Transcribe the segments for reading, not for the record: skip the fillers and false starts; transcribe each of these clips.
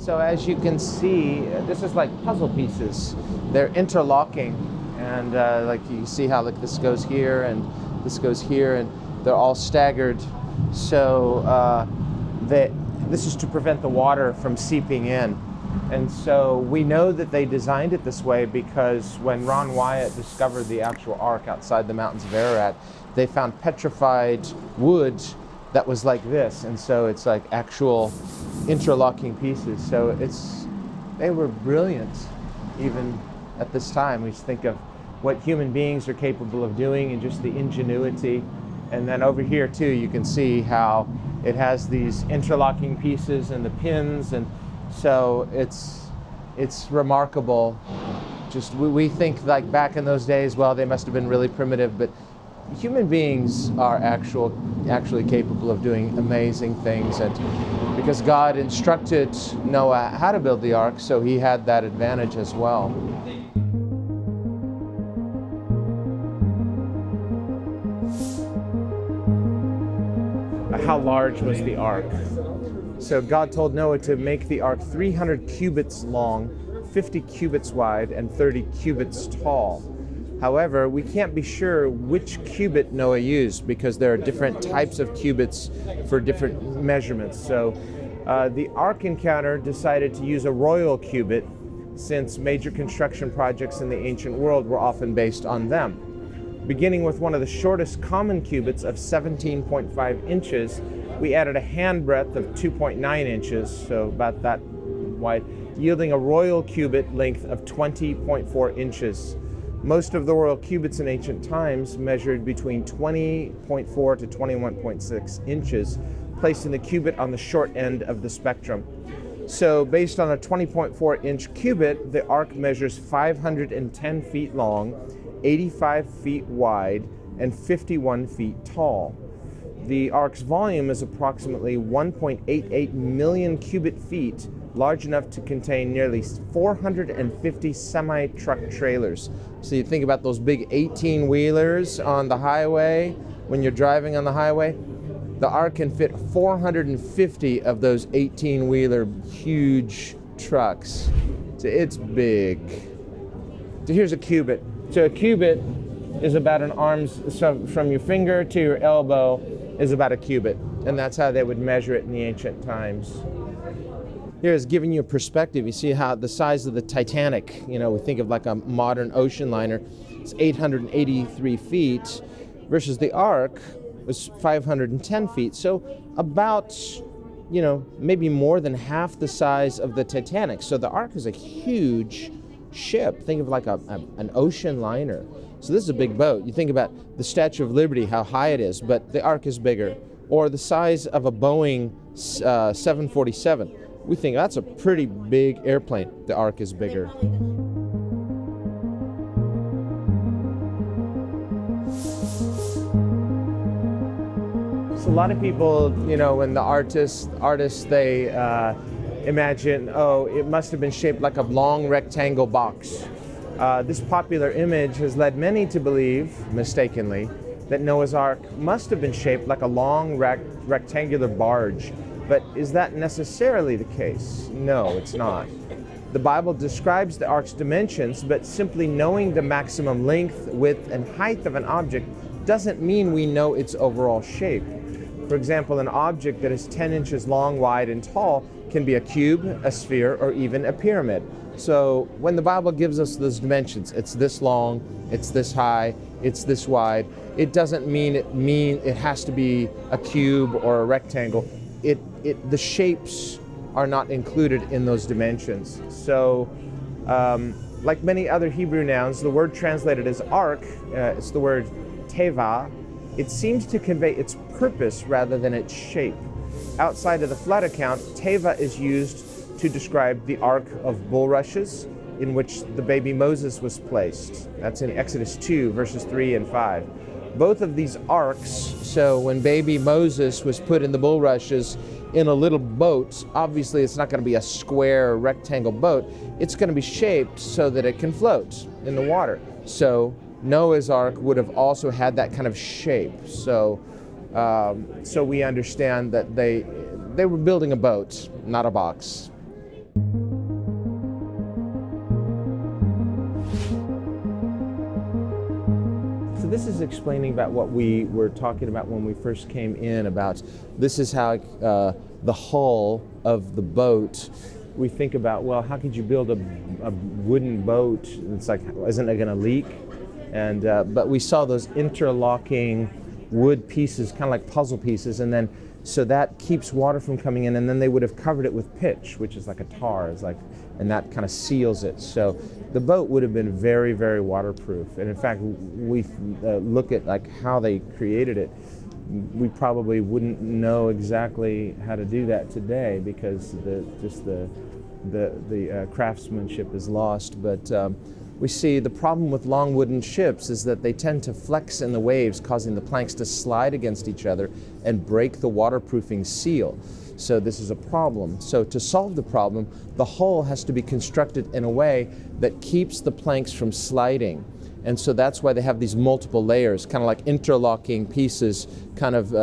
So as you can see, this is like puzzle pieces. They're interlocking, and like you see how like this goes here and this goes here, and they're all staggered. So this is to prevent the water from seeping in. And so we know that they designed it this way because when Ron Wyatt discovered the actual Ark outside the mountains of Ararat, they found petrified wood that was like this. And so it's like actual interlocking pieces. So they were brilliant even at this time. We just think of what human beings are capable of doing and just the ingenuity. And then over here too, you can see how it has these interlocking pieces and the pins, and so it's remarkable. Just we think like back in those days, well, they must have been really primitive, but human beings are actually capable of doing amazing things, and because God instructed Noah how to build the ark, so he had that advantage as well. How large was the ark? So God told Noah to make the ark 300 cubits long, 50 cubits wide, and 30 cubits tall. However, we can't be sure which cubit Noah used because there are different types of cubits for different measurements. So the Ark Encounter decided to use a royal cubit since major construction projects in the ancient world were often based on them. Beginning with one of the shortest common cubits of 17.5 inches, we added a hand breadth of 2.9 inches, so about that wide, yielding a royal cubit length of 20.4 inches. Most of the royal cubits in ancient times measured between 20.4 to 21.6 inches, placing the cubit on the short end of the spectrum. So based on a 20.4 inch cubit, the ark measures 510 feet long, 85 feet wide, and 51 feet tall. The ark's volume is approximately 1.88 million cubic feet, large enough to contain nearly 450 semi-truck trailers. So you think about those big 18-wheelers on the highway, when you're driving on the highway, the ark can fit 450 of those 18-wheeler huge trucks. So it's big. So here's a cubit. So a cubit is about an arm's, so from your finger to your elbow is about a cubit, and that's how they would measure it in the ancient times. Here is giving you a perspective. You see how the size of the Titanic, we think of like a modern ocean liner, it's 883 feet, versus the Ark was 510 feet. So about, maybe more than half the size of the Titanic. So the Ark is a huge ship. Think of like an ocean liner. So this is a big boat. You think about the Statue of Liberty, how high it is, but the Ark is bigger. Or the size of a Boeing 747. We think that's a pretty big airplane. The Ark is bigger. So a lot of people, when the artists, they imagine, it must have been shaped like a long rectangle box. This popular image has led many to believe, mistakenly, that Noah's Ark must have been shaped like a long rectangular barge. But is that necessarily the case? No, it's not. The Bible describes the ark's dimensions, but simply knowing the maximum length, width, and height of an object doesn't mean we know its overall shape. For example, an object that is 10 inches long, wide, and tall can be a cube, a sphere, or even a pyramid. So when the Bible gives us those dimensions, it's this long, it's this high, it's this wide, it doesn't mean it has to be a cube or a rectangle. The shapes are not included in those dimensions. So like many other Hebrew nouns, the word translated as ark, it's the word teva. It seems to convey its purpose rather than its shape. Outside of the flood account, teva is used to describe the ark of bulrushes in which the baby Moses was placed. That's in Exodus 2, verses 3 and 5. Both of these arks, so when baby Moses was put in the bulrushes in a little boat, obviously it's not going to be a square rectangle boat. It's going to be shaped so that it can float in the water. So Noah's Ark would have also had that kind of shape. So we understand that they were building a boat, not a box. this is explaining about what we were talking about when we first came in, about this is how the hull of the boat, we think about, well, how could you build a wooden boat? It's like, isn't it going to leak? And but we saw those interlocking wood pieces, kind of like puzzle pieces, and then so that keeps water from coming in, and then they would have covered it with pitch, which is like a tar, and that kind of seals it. So the boat would have been very, very waterproof. And in fact, we look at like how they created it. We probably wouldn't know exactly how to do that today because the craftsmanship is lost. But we see the problem with long wooden ships is that they tend to flex in the waves, causing the planks to slide against each other and break the waterproofing seal. So this is a problem. So to solve the problem, the hull has to be constructed in a way that keeps the planks from sliding. And so that's why they have these multiple layers, kind of like interlocking pieces, kind of,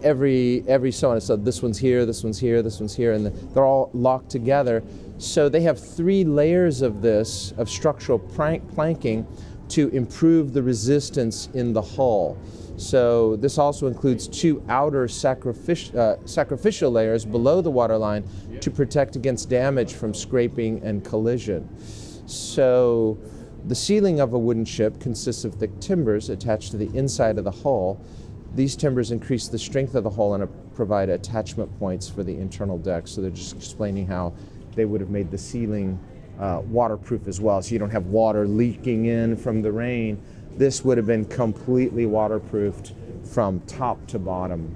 every so on. So this one's here, this one's here, this one's here, and they're all locked together. So they have 3 layers of this, of structural planking, to improve the resistance in the hull. So this also includes 2 outer sacrificial layers below the waterline to protect against damage from scraping and collision. So the ceiling of a wooden ship consists of thick timbers attached to the inside of the hull. These timbers increase the strength of the hull and provide attachment points for the internal deck. So they're just explaining how they would have made the ceiling waterproof as well, so you don't have water leaking in from the rain. This would have been completely waterproofed from top to bottom.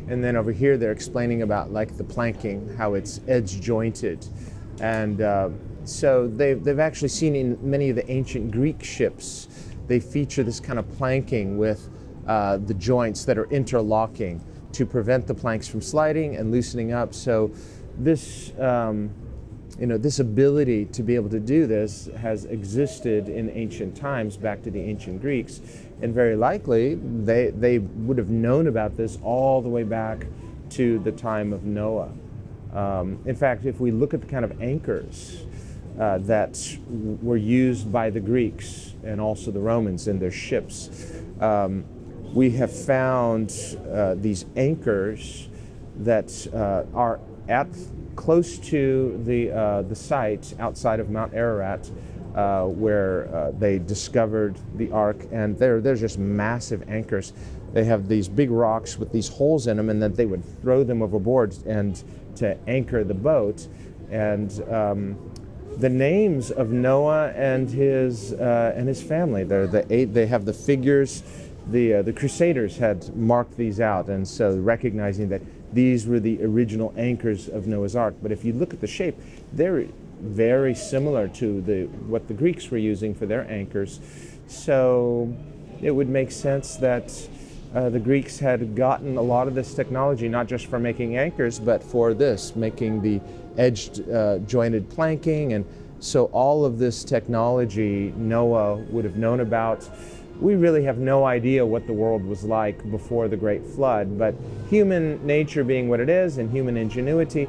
And then over here they're explaining about like the planking, how it's edge jointed. And so they've actually seen in many of the ancient Greek ships, they feature this kind of planking with the joints that are interlocking to prevent the planks from sliding and loosening up. So this this ability to be able to do this has existed in ancient times, back to the ancient Greeks, and very likely they would have known about this all the way back to the time of Noah. In fact, if we look at the kind of anchors that were used by the Greeks and also the Romans in their ships, we have found these anchors that are at close to the site outside of Mount Ararat, where they discovered the Ark, and they're just massive anchors. They have these big rocks with these holes in them, and then they would throw them overboard and to anchor the boat. And the names of Noah and his family, they have the figures. The Crusaders had marked these out, and so recognizing that these were the original anchors of Noah's Ark. But if you look at the shape, they're very similar to what the Greeks were using for their anchors. So it would make sense that the Greeks had gotten a lot of this technology, not just for making anchors, but for this, making the edged jointed planking. And so all of this technology Noah would have known about. We really have no idea what the world was like before the Great Flood, but human nature being what it is and human ingenuity,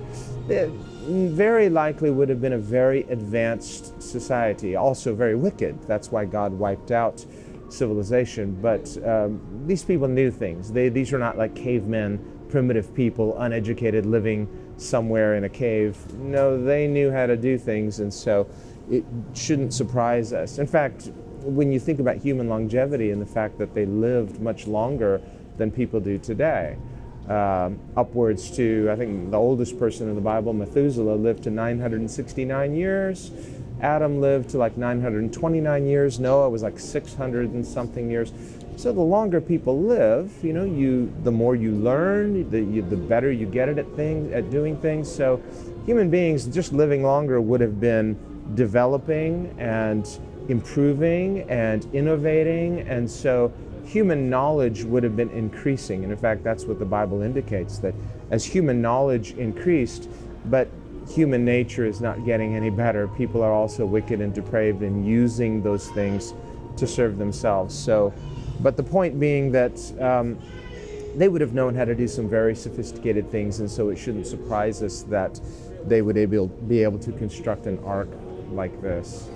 it very likely would have been a very advanced society, also very wicked. That's why God wiped out civilization. But these people knew things. These were not like cavemen, primitive people, uneducated, living somewhere in a cave. No, they knew how to do things, and so it shouldn't surprise us. In fact, when you think about human longevity and the fact that they lived much longer than people do today, upwards to, I think the oldest person in the Bible, Methuselah, lived to 969 years. Adam lived to like 929 years. Noah was like 600 and something years. So the longer people live, the more you learn, the better you get at doing things. So human beings just living longer would have been developing and improving and innovating, and so human knowledge would have been increasing. And in fact, that's what the Bible indicates, that as human knowledge increased, but human nature is not getting any better. People are also wicked and depraved and using those things to serve themselves. So, but the point being that they would have known how to do some very sophisticated things, and so it shouldn't surprise us that they would be able to construct an ark like this.